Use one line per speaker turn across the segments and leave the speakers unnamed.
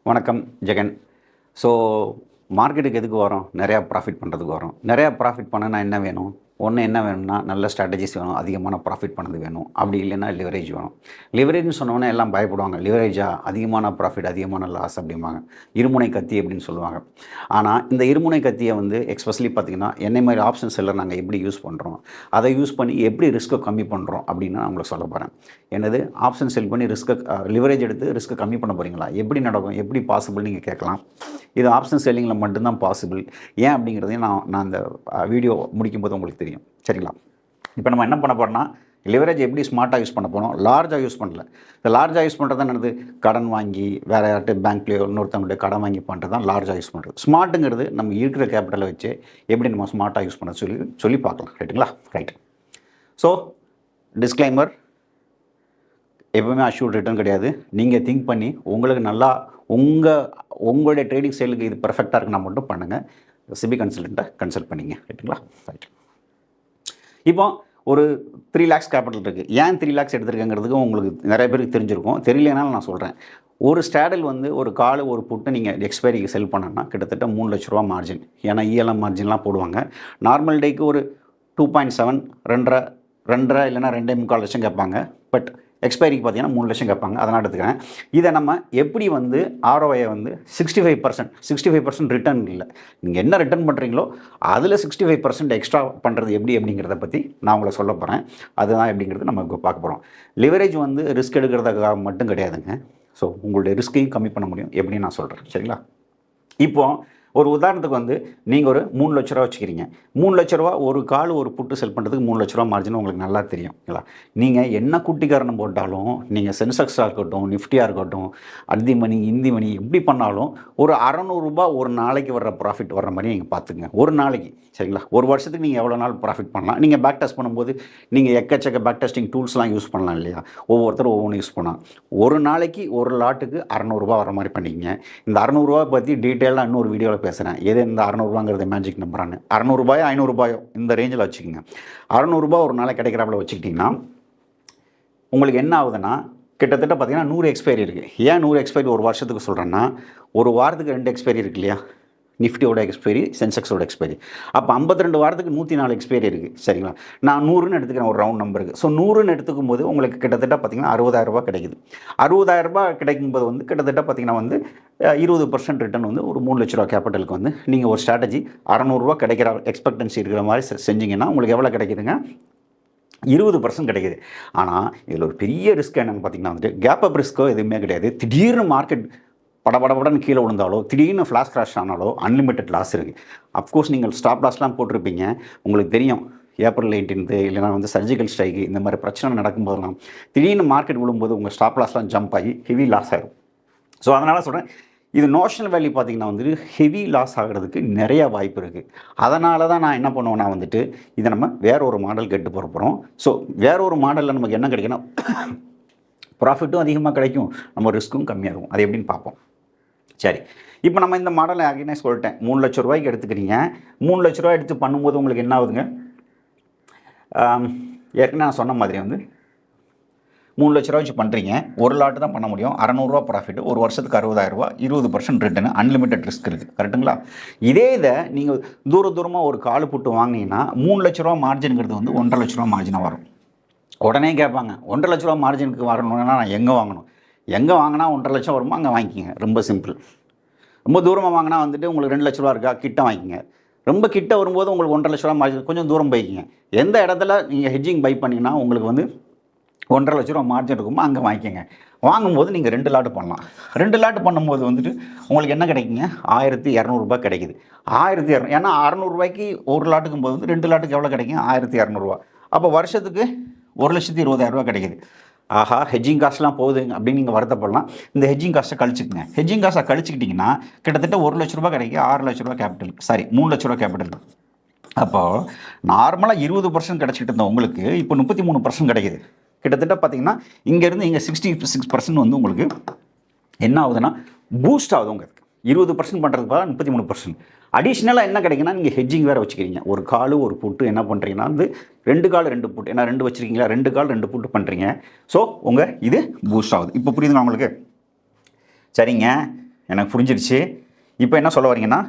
வணக்கம் ஜெகன். ஸோ மார்க்கெட்டுக்கு எதுக்கு வரோம்? நிறையா ப்ராஃபிட் பண்ணுறதுக்கு வரோம். நிறையா ப்ராஃபிட் பண்ணனா என்ன வேணும்? ஒன்று என்ன வேணும்னா, நல்ல ஸ்ட்ராட்டஜிஸ் வேணும், அதிகமான ப்ராஃபிட் பண்ணது வேணும். அப்படி இல்லைன்னா லிவரேஜ் வேணும். லிவரேஜ்னு சொன்னோன்னே எல்லாம் பயப்படுவாங்க. லிவரேஜா? அதிகமான ப்ராஃபிட், அதிகமான லாஸ் அப்படிம்பாங்க. இருமுனை கத்தி அப்படின்னு சொல்லுவாங்க. ஆனால் இந்த இருமுனை கத்தியை எக்ஸ்பெஷலி பார்த்திங்கன்னா, என்னை மாதிரி ஆப்ஷன் செல்லர் நாங்கள் எப்படி யூஸ் பண்ணுறோம், அதை யூஸ் பண்ணி எப்படி ரிஸ்க்கை கம்மி பண்ணுறோம் அப்படின்னு நான் உங்களுக்கு சொல்ல போகிறேன். என்னது ஆப்ஷன் செல் பண்ணி ரிஸ்க்கை லிவரேஜ் எடுத்து ரிஸ்க்கை கம்மி பண்ண போகிறீங்களா? எப்படி நடக்கும், எப்படி பாசிபிள் நீங்கள் கேட்கலாம். இது ஆப்ஷன் செல்லிங்கில் மட்டும்தான் பாசிபிள். ஏன் அப்படிங்கிறதையும் நான் அந்த வீடியோ முடிக்கும்போது உங்களுக்கு தெரியும். சரிங்களா? இப்போ நம்ம என்ன பண்ண போகிறோம்னா, லிவரேஜ் எப்படி ஸ்மார்ட்டாக யூஸ் பண்ண போகிறோம், லார்ஜாக யூஸ் பண்ணல. இந்த லார்ஜாக யூஸ் பண்ணுறது தான் என்னது, கடன் வாங்கி வேறு யார்ட்டு பேங்க்லேயோ இன்னொருத்தவங்கள்ட்ட கடன் வாங்கி பண்ணுறது தான் லார்ஜாக யூஸ் பண்ணுறது. ஸ்மார்ட்டுங்கிறது நம்ம இருக்கிற கேபிட்டலை வச்சு எப்படி நம்ம ஸ்மார்ட்டாக யூஸ் பண்ண சொல்லி பார்க்கலாம். ரைட்டுங்களா? ரைட். ஸோ டிஸ்க்ளைமர், எப்பவுமே அஷ்யூர்ட் ரிட்டர்ன் கிடையாது. நீங்கள் திங்க் பண்ணி உங்களுக்கு நல்லா உங்களுடைய ட்ரேடிங் ஸ்டைலுக்கு இது பெர்ஃபெக்டாக இருக்குன்னா மட்டும் பண்ணுங்கள். சிபி கன்சல்டண்ட்டை கன்சல்ட் பண்ணிங்க. ரைட்டுங்களா? ரைட். இப்போ ஒரு 3 lakhs கேபிட்டல் இருக்குது. ஏன் 3 lakhs எடுத்துருக்கேங்கிறதுக்கு உங்களுக்கு நிறைய பேருக்கு தெரிஞ்சிருக்கும். தெரியலனாலும் நான் சொல்கிறேன். ஒரு ஸ்டாடில் ஒரு கால் ஒரு புட்டு நீங்கள் எக்ஸ்பைரிக்கு செல் பண்ணோன்னா கிட்டத்தட்ட 3 லட்ச ரூபா மார்ஜின். ஏன்னா இஎல்எம் மார்ஜின்லாம் போடுவாங்க. நார்மல் டேக்கு ஒரு 2.7 2.5 இல்லைனா 2.25 லட்சம் கேட்பாங்க. பட் எக்ஸ்பைரிக்கு பார்த்தீங்கன்னா 3 லட்சம் கேட்பாங்க. அதனால் எடுத்துக்கிறேன். இதை நம்ம எப்படி ஆர்ஓஐயை 65% ரிட்டர்ன் இல்லை, நீங்கள் என்ன ரிட்டர்ன் பண்ணுறீங்களோ அதில் 65% எக்ஸ்ட்ரா பண்ணுறது அப்படிங்கிறத பற்றி நான் உங்களை சொல்ல போகிறேன். அதுதான் எப்படிங்கிறது நம்ம இப்போ பார்க்க போகிறோம். லிவரேஜ் ரிஸ்க் எடுக்கிறதுக்காக மட்டும் கிடையாதுங்க. ஸோ உங்களுடைய ரிஸ்க்கையும் கம்மி பண்ண முடியும் எப்படின்னு நான் சொல்கிறேன். சரிங்களா? இப்போது ஒரு உதாரணத்துக்கு நீங்கள் ஒரு 3 லட்ச ரூபா வச்சுக்கிறீங்க. 3 லட்ச ரூபா ஒரு கால் ஒரு புட்டு செல் பண்ணுறதுக்கு 3 லட்ச ரூபா மார்ஜின் உங்களுக்கு நல்லா தெரியுங்களா? நீங்கள் என்ன குட்டி காரணம் போட்டாலும், நீங்கள் சென்செக்ஸாக இருக்கட்டும், நிஃப்டியாக இருக்கட்டும், அந்தி மணி இந்தி மணி எப்படி பண்ணாலும் ஒரு 600 ரூபா ஒரு நாளைக்கு வர்ற ப்ராஃபிட் வர்ற மாதிரி நீங்கள் பார்த்துங்க. ஒரு நாளைக்கு. சரிங்களா? ஒரு வருஷத்துக்கு நீங்கள் எவ்வளோ நாள் ப்ராஃபிட் பண்ணலாம். நீங்கள் பேக் டெஸ்ட் பண்ணும்போது நீங்கள் எக்கச்சக்க பேக் டெஸ்டிங் டூல்ஸ்லாம் யூஸ் பண்ணலாம் இல்லையா? ஒவ்வொருத்தரும் ஒவ்வொன்று யூஸ் பண்ணலாம். ஒரு நாளைக்கு ஒரு லாட்டுக்கு 600 ரூபா வர மாதிரி பண்ணிக்கங்க. இந்த 600 ரூபா பற்றி டீட்டெயிலாக இன்னொரு வீடியோவில் பேசுகிறேன். எது இந்த 600 ரூபாங்கிறது மேஜிக் நம்பரானு. 600 ரூபாயோ 500 ரூபாயோ இந்த ரேஞ்சில் வச்சுக்கோங்க. 600 ரூபா ஒரு நாளைக்கு கிடைக்கிறாப்புல வச்சுக்கிட்டிங்கன்னா உங்களுக்கு என்ன ஆகுதுன்னா, கிட்டத்தட்ட பார்த்தீங்கன்னா 100 எக்ஸ்பைரி இருக்குது. ஏன் 100 எக்ஸ்பைரி ஒரு வருஷத்துக்கு சொல்கிறேன்னா, ஒரு வாரத்துக்கு 2 எக்ஸ்பைரி இருக்கு இல்லையா? நிஃப்டியோட எக்ஸ்பைரி, சென்செக்ஸோட எக்ஸ்பைரி. அப்போ 52 வாரத்துக்கு 104 எக்ஸ்பைரி இருக்குது. சரிங்களா? நான் 100ன்னு எடுத்துக்கிறேன் ஒரு ரவுண்ட் நம்பருக்கு. ஸோ 100ன்னு எடுத்துக்கும் போது உங்களுக்கு கிட்டத்தட்ட பார்த்திங்கன்னா 60,000 ரூபா கிடைக்குது. 60,000 ரூபா கிடைக்கும்போது கிட்டத்தட்ட பார்த்திங்கன்னா 20% ரிட்டர்ன் ஒரு 3 லட்ச ரூபா கேபிட்டலுக்கு நீங்கள் ஒரு ஸ்ட்ராட்டஜி 600 ரூபா கிடைக்கிற எக்ஸ்பெக்டன்சி இருக்கிற மாதிரி செஞ்சிங்கன்னா உங்களுக்கு எவ்வளோ கிடைக்குதுங்க? 20% கிடைக்குது. ஆனால் இதில் ஒரு பெரிய ரிஸ்க் என்னென்னு பார்த்தீங்கன்னா கேப் அப் ரிஸ்க்கோ எதுவுமே கிடையாது. திடீர்னு மார்க்கெட் படபடன்னு கீழே விழுந்தாலோ, திடீர்னு ஃப்ளாஷ் கிராஷ் ஆனாலோ அன்லிமிட்டட் லாஸ் இருக்குது. அஃப்கோர்ஸ் நீங்கள் ஸ்டாப் லாஸ்லாம் போட்டிருப்பீங்க. உங்களுக்கு தெரியும், ஏப்ரல் 18 இல்லைனா சர்ஜிக்கல் ஸ்ட்ரைக்கு இந்த மாதிரி பிரச்சனை நடக்கும்போதெல்லாம் திடீர்னு மார்க்கெட் விழும்போது உங்கள் ஸ்டாப் லாஸ்லாம் ஜம்ப் ஆகி ஹெவி லாஸ் ஆகிடும். ஸோ அதனால் சொல்கிறேன், இது நோஷனல் வேல்யூ பார்த்திங்கன்னா ஹெவி லாஸ் ஆகிறதுக்கு நிறைய வாய்ப்பு இருக்குது. அதனால தான் நான் என்ன பண்ணுவேன்னா இதை நம்ம வேற ஒரு மாடல் கெட்டு போகிறோம். ஸோ வேற ஒரு மாடலில் நமக்கு என்ன கிடைக்குன்னா, ப்ராஃபிட்டும் அதிகமாக கிடைக்கும், நம்ம ரிஸ்க்கும் கம்மியாக இருக்கும். அது எப்படின்னு பார்ப்போம். சரி, இப்போ நம்ம இந்த மாடலை ஆகினே சொல்லிட்டேன். 3 லட்ச ரூபாய்க்கு எடுத்துக்கிறீங்க. 3 லட்ச ரூபாய் எடுத்து பண்ணும்போது உங்களுக்கு என்ன ஆகுதுங்க? ஏற்கனவே நான் சொன்ன மாதிரி 3 லட்ச ரூபா வச்சு பண்ணுறீங்க. ஒரு லாட்டு தான் பண்ண முடியும். 600 ரூபா ப்ராஃபிட். ஒரு வருஷத்துக்கு 60,000 ரூபா, 20% ரிட்டர்ன், அன்லிமிட்டட் ரிஸ்க் இருக்குது. கரெக்டுங்களா? இதே இதை நீங்கள் தூரமாக ஒரு கால் புட்டு வாங்கினீங்கன்னா 3 லட்ச ரூபா மார்ஜின்ங்கிறது 1.5 லட்ச ரூபா மார்ஜினாக வரும். உடனே கேட்பாங்க, 1.5 லட்ச ரூபா மார்ஜினுக்கு வரணும்னா நான் எங்கே வாங்கணும்? எங்கே வாங்கினா 1.5 லட்சம் வருமோ அங்கே வாங்கிக்கிங்க. ரொம்ப சிம்பிள். ரொம்ப தூரமாக வாங்கினா உங்களுக்கு 2 லட்ச ரூபா இருக்கா, கிட்ட வாங்கிக்கிங்க. ரொம்ப கிட்ட வரும்போது உங்களுக்கு 1.5 லட்ச ரூபா மார்ஜின், கொஞ்சம் தூரம் போய்க்கிங்க. எந்த இடத்துல நீங்கள் ஹெட்ஜிங் பை பண்ணிங்கன்னா உங்களுக்கு 1.5 லட்ச ரூபா மார்ஜின் இருக்குமோ அங்கே வாங்கிக்கோங்க. வாங்கும்போது நீங்கள் 2 லாட்டு பண்ணலாம். 2 லாட்டு பண்ணும்போது உங்களுக்கு என்ன கிடைக்குங்க? 1200 ரூபா கிடைக்குது. 1200, ஏன்னா 600 ரூபாய்க்கு ஒரு லாட்டுக்கும் போது 2 லாட்டுக்கு எவ்வளோ கிடைக்கும்? 1200 ரூபா. அப்போ வருஷத்துக்கு 1,20,000 ரூபா கிடைக்குது. ஆஹா, ஹெட்ஜிங் காஸ்ட்லாம் போகுது அப்படின்னு நீங்கள் வருத்தப்படலாம். இந்த ஹெட்ஜிங் காஸ்ட்டை கழிச்சுக்குங்க. ஹெட்ஜிங் காஸ்ட்டை கழிச்சிக்கிட்டிங்கன்னா கிட்டத்தட்ட 1 லட்ச ரூபா கிடைக்கும். 6 லட்ச ரூபா கேபிட்டல், 3 லட்ச ரூபா கேபிட்டல். அப்போது நார்மலாக 20% கிடச்சிட்டு இருந்த உங்களுக்கு இப்போ 33% கிடைக்குது. கிட்டத்தட்ட பார்த்தீங்கன்னா இங்கேருந்து இங்கே 66% உங்களுக்கு என்ன ஆகுதுன்னா பூஸ்ட் ஆகுது. உங்களுக்கு 20% பண்ணுறதுக்கு பதிலாக 33%. அடிஷ்னலாக என்ன கிடைக்குன்னா, நீங்கள் ஹெட்ஜிங் வேறு வச்சுக்கிறீங்க. ஒரு கால் ஒரு புட்டு என்ன பண்ணுறீங்கன்னா 2 கால் 2 புட்டு, ஏன்னா 2 வச்சுருக்கீங்களா, 2 கால் 2 புட்டு பண்ணுறீங்க. ஸோ இது பூஸ்ட் ஆகுது. இப்போ புரியுதுங்களா உங்களுக்கு? சரிங்க, எனக்கு புரிஞ்சிருச்சு. இப்போ என்ன சொல்ல வரீங்கன்னா,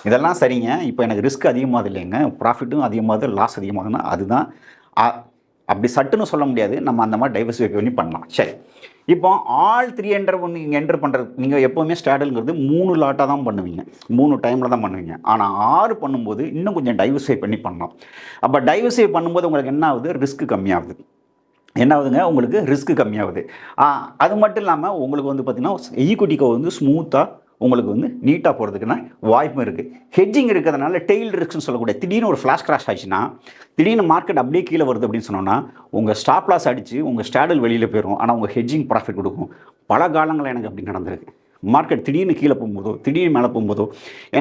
இதெல்லாம் சரிங்க, இப்போ எனக்கு ரிஸ்க் அதிகமாகுது இல்லைங்க, ப்ராஃபிட்டும் அதிகமாகுது, லாஸ் அதிகமாகுதுன்னா அதுதான். அப்படி சட்டுன்னு சொல்ல முடியாது. நம்ம அந்த மாதிரி டைவர்சிஃபை பண்ணி பண்ணலாம். சரி, இப்போ ஆல் 3 ஒன்று நீங்கள் என்டர் பண்ணுறது, நீங்கள் எப்போவுமே ஸ்டாடல்ங்கிறது 3 லாட்டாக தான் பண்ணுவீங்க, 3 டைமில் தான் பண்ணுவீங்க. ஆனால் 6 பண்ணும்போது இன்னும் கொஞ்சம் டைவர்சிஃபை பண்ணி பண்ணலாம். அப்போ டைவர்சிஃபை பண்ணும்போது உங்களுக்கு என்ன ஆகுது, ரிஸ்க் கம்மியாகுது. என்ன ஆகுதுங்க, உங்களுக்கு ரிஸ்க் கம்மியாகுது. அது மட்டும் இல்லாமல் உங்களுக்கு வந்து பார்த்திங்கன்னா ஈக்விட்டிக்கு வந்து ஸ்மூத்தாக உங்களுக்கு வந்து நீட்டாக போகிறதுக்குன்னா வாய்ப்பும் இருக்குது. ஹெட்ஜிங் இருக்கிறதுனால டெய்ல் ரிஸ்க்னு சொல்லக்கூடிய, திடீர்னு ஒரு ஃப்ளாஷ் கிராஷ் ஆச்சுன்னா, திடீர்னு மார்க்கெட் அப்படியே கீழே வருது அப்படின்னு சொன்னோன்னா, உங்கள் ஸ்டாப் லாஸ் அடித்து உங்கள் ஸ்டாடல் வெளியில் போயிடும். ஆனால் உங்கள் ஹெட்ஜிங் ப்ராஃபிட் கொடுக்கும். பல காலங்களில் எனக்கு அப்படி நடந்திருக்கு. மார்க்கெட் திடீர்னு கீழே போகும்போதோ திடீர்னு மேலே போகும்போதோ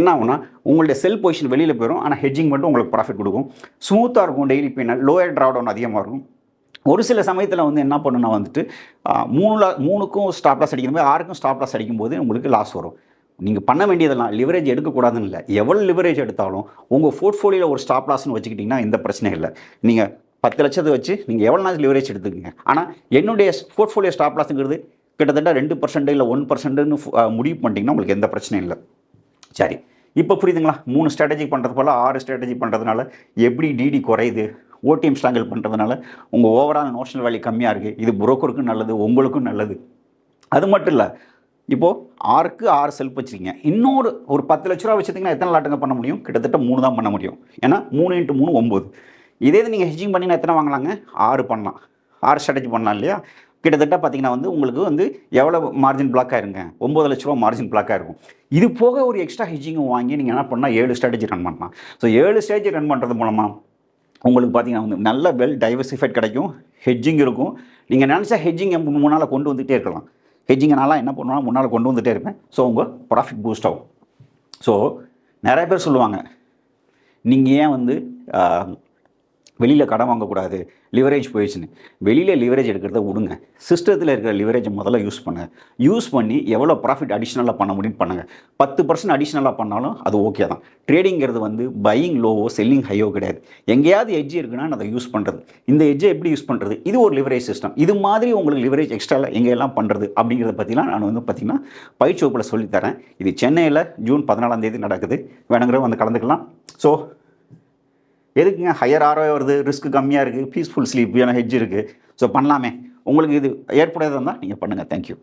என்ன ஆகுனா, உங்களுடைய செல் பொசிஷன் வெளியில் போயிடும். ஆனால் ஹெட்ஜிங் மட்டும் உங்களுக்கு ப்ராஃபிட் கொடுக்கும். ஸ்மூத்தாக இருக்கும். டெய்லி பின்னால் லோயர் ட்ராடவுன் அதிகமாக இருக்கும். ஒரு சில சமயத்தில் வந்து என்ன பண்ணுன்னா வந்துட்டு 3க்கும் ஸ்டாப் லாஸ் அடிக்கிற மாதிரி 6க்கும் ஸ்டாப் லாஸ் அடிக்கும்போது உங்களுக்கு லாஸ் வரும். நீங்கள் பண்ண வேண்டியதெல்லாம் லிவரேஜ் எடுக்கக்கூடாதுன்னு இல்லை. எவ்வளோ லிவரேஜ் எடுத்தாலும் உங்கள் போர்ட்ஃபோலியோவில் ஒரு ஸ்டாப் லாஸ்ன்னு வச்சுக்கிட்டிங்கன்னா எந்த பிரச்சனையும் இல்லை. நீங்கள் 10 லட்சத்தை வச்சு நீங்கள் எவ்வளோ நாள் லிவரேஜ் எடுத்துக்கங்க. ஆனால் என்னுடைய போர்ட்ஃபோலியோ ஸ்டாப் லாஸுங்கிறது கிட்டத்தட்ட 2% இல்லை 1%ன்னு முடிவு பண்ணிட்டீங்கன்னா உங்களுக்கு எந்த பிரச்சனையும் இல்லை. சரி, இப்போ புரியுதுங்களா? 3 ஸ்ட்ராட்டஜி பண்ணுறது போல் 6 ஸ்ட்ராட்டஜி பண்ணுறதுனால எப்படி டிடி குறையுது, ஓடிஎம் ஸ்ட்ராங்கிள் பண்ணுறதுனால உங்கள் ஓவரால் நோஷனல் வேல்யூ கம்மியாக இருக்குது. இது புரோக்கருக்கும் நல்லது, உங்களுக்கும் நல்லது. அது மட்டும் இல்லை, இப்போது 6க்கு 6 செல்ஃப் வச்சுருக்கீங்க. இன்னொரு ஒரு 10 லட்ச ரூபா வச்சுருந்தீங்கன்னா எத்தனை லாட்டுங்க பண்ண முடியும்? கிட்டத்தட்ட 3 தான் பண்ண முடியும். ஏன்னா 3 × 3 9. இதே இது நீங்கள் ஹெட்ஜிங் பண்ணினா எத்தனை வாங்கலாங்க? 6 பண்ணலாம். 6 ஸ்ட்ராட்டஜி பண்ணலாம் இல்லையா? கிட்டத்தட்ட பார்த்தீங்கன்னா வந்து உங்களுக்கு வந்து எவ்வளோ மார்ஜின் பிளாக் ஆயிருங்க? 9 லட்ச ரூபா மார்ஜின் பிளாக் ஆயிருக்கும். இது போக ஒரு எக்ஸ்ட்ரா ஹெட்ஜிங்கும் வாங்கி நீங்கள் என்ன பண்ணால் 7 ஸ்ட்ராட்டஜி ரன் பண்ணலாம். ஸோ 7 ஸ்ட்ராட்டஜி ரன் பண்ணுறது மூலமாக உங்களுக்கு பார்த்தீங்கன்னா வந்து நல்ல வெல் டைவர்சிஃபைட் கிடைக்கும், ஹெட்ஜிங் இருக்கும். நீங்கள் நினச்சா ஹெட்ஜிங் முன்னால் கொண்டு வந்துகிட்டே இருக்கலாம். ஹெட்ஜிங்கனால என்ன பண்ணுவாங்க, முன்னால் கொண்டு வந்துகிட்டே இருப்பேன். ஸோ உங்கள் ப்ராஃபிட் பூஸ்ட் ஆகும். ஸோ நிறைய பேர் சொல்லுவாங்க, நீங்கள் ஏன் வந்து வெளியில் கடன் வாங்கக்கூடாது, லிவரேஜ் போயிடுச்சுன்னு. வெளியில் லிவரேஜ் எடுக்கிறத விடுங்க. சிஸ்டத்தில் இருக்கிற லிவரேஜை முதல்ல யூஸ் பண்ணுங்கள். யூஸ் பண்ணி எவ்வளோ ப்ராஃபிட் அடிஷ்னலாக பண்ண முடியும்னு பண்ணுங்கள். 10% அடிஷ்னலாக பண்ணாலும் அது ஓகே தான். ட்ரேடிங்கிறது வந்து பையிங் லோவோ செல்லிங் ஹையோ கிடையாது. எங்கேயாவது எட்ஜ் இருக்குன்னா அதை யூஸ் பண்ணுறது. இந்த எட்ஜை எப்படி யூஸ் பண்ணுறது, இது ஒரு லிவரேஜ் சிஸ்டம். இது மாதிரி உங்களுக்கு லிவரேஜ் எக்ஸ்ட்ராவில் எங்கெல்லாம் பண்ணுறது அப்படிங்கிறத பற்றிலாம் நான் வந்து பார்த்திங்கன்னா பயிற்சி வகுப்பில் சொல்லித்தரேன். இது சென்னையில் ஜூன் 14 நடக்குது. வேணுங்கிறவங்க வந்து கலந்துக்கலாம். ஸோ எதுக்குங்க ஹையர் ஆர்ஓ வருது, ரிஸ்க் கம்மியாக இருக்குது, பீஸ்ஃபுல் ஸ்லீப், ஏன்னா ஹெட்ஜ் இருக்குது. ஸோ பண்ணலாமே. உங்களுக்கு இது ஏற்புடையதாக இருந்தால் நீங்கள் பண்ணுங்கள். தேங்க்யூ.